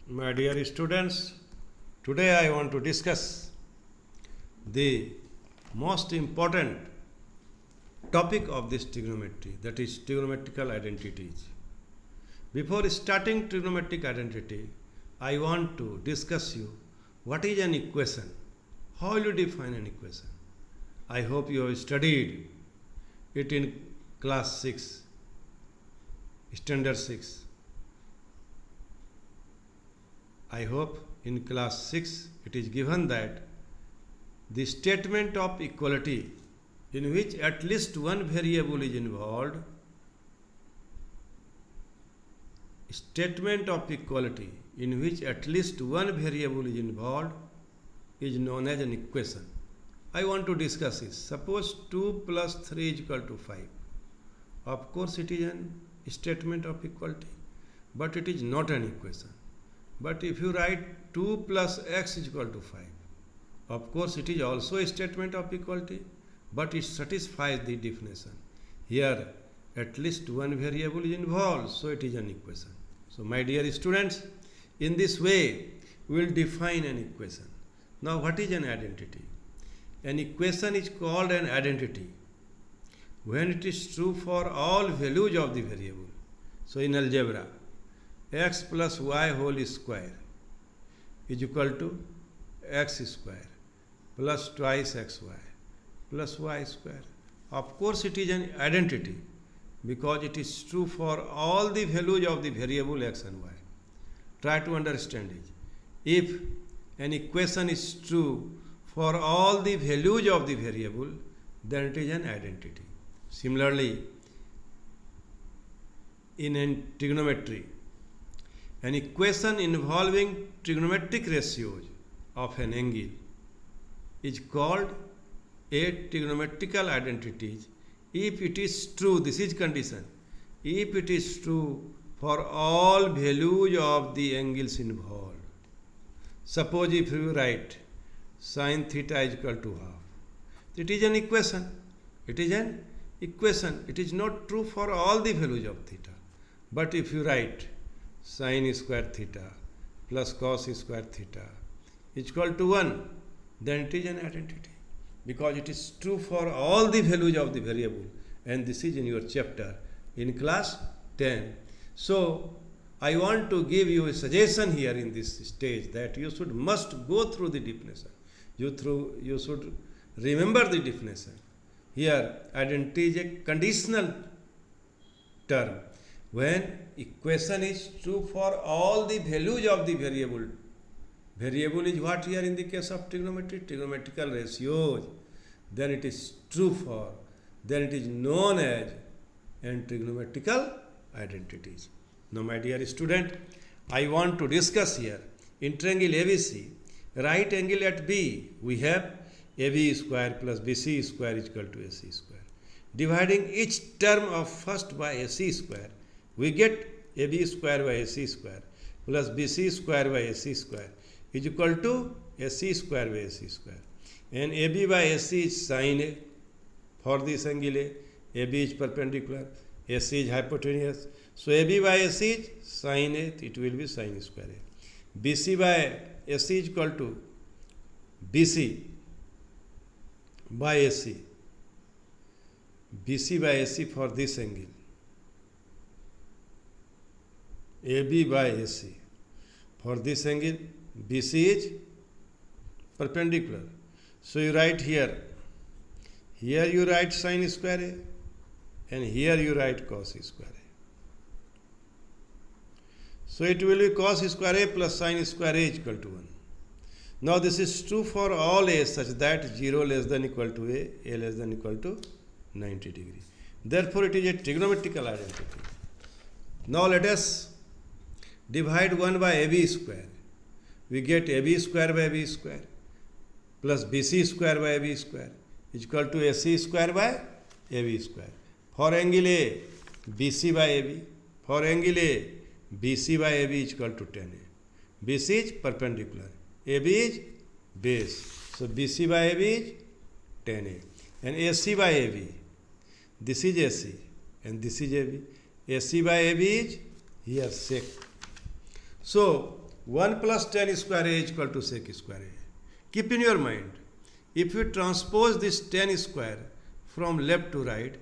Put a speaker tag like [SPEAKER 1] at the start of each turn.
[SPEAKER 1] My dear students, today I want to discuss the most important topic of this trigonometry, that is trigonometrical identities. Before starting trigonometric identity, I want to discuss you what is an equation, how will you define an equation. I hope you have studied it in class 6, standard 6. I hope in class 6 it is given that the statement of equality in which at least one variable is involved, statement of equality in which at least one variable is involved is known as an equation. I want to discuss this. Suppose 2 plus 3 is equal to 5. Of course it is an statement of equality, but it is not an equation. But if you write 2 plus x is equal to 5, of course it is also a statement of equality, but it satisfies the definition. Here at least one variable is involved, so it is an equation. So my dear students, in this way we will define an equation. Now what is an identity? An equation is called an identity when it is true for all values of the variable. So in algebra, x plus y whole square is equal to x square plus twice xy plus y square. Of course it is an identity because it is true for all the values of the variable x and y. Try to understand it. If an equation is true for all the values of the variable, then it is an identity. Similarly, in trigonometry, an equation involving trigonometric ratios of an angle is called a trigonometrical identity if it is true, this is condition, if it is true for all values of the angles involved. Suppose if you write sin theta is equal to half, it is an equation. It is an equation. It is not true for all the values of theta. But if you write sin square theta plus cos square theta is equal to 1, then it is an identity because it is true for all the values of the variable, and this is in your chapter in class 10. So I want to give you a suggestion here in this stage that you must go through the definition. You should remember the definition. Here identity is a conditional term when equation is true for all the values of the variable. Variable is what here in the case of trigonometry? Trigonometrical ratios. Then it is true for, then it is known as and trigonometrical identities. Now my dear student, I want to discuss here in triangle ABC, right angle at B, we have AB square plus BC square is equal to AC square. Dividing each term of first by AC square, we get AB square by AC square plus BC square by AC square is equal to AC square by AC square. And AB by AC is sin A. For this angle A, AB is perpendicular, AC is hypotenuse. So AB by AC is sin A, it will be sin square A. BC by AC is equal to BC by AC. BC by AC for this angle. AB by AC. For this angle, BC is perpendicular. So you write here you write sin square A, and here you write cos square A. So it will be cos square A plus sin square A is equal to 1. Now this is true for all A such that 0 less than equal to A less than equal to 90 degree. Therefore it is a trigonometrical identity. Now let us divide 1 by AB square. We get AB square by AB square plus BC square by AB square is equal to AC square by AB square. For angle A, BC by AB. For angle A, BC by AB is equal to 10A. BC is perpendicular. AB is base. So BC by AB is 10A. And AC by AB, this is AC and this is AB. AC by AB is here sec. So 1 plus tan square A is equal to sec square A. Keep in your mind, if you transpose this tan square from left to right,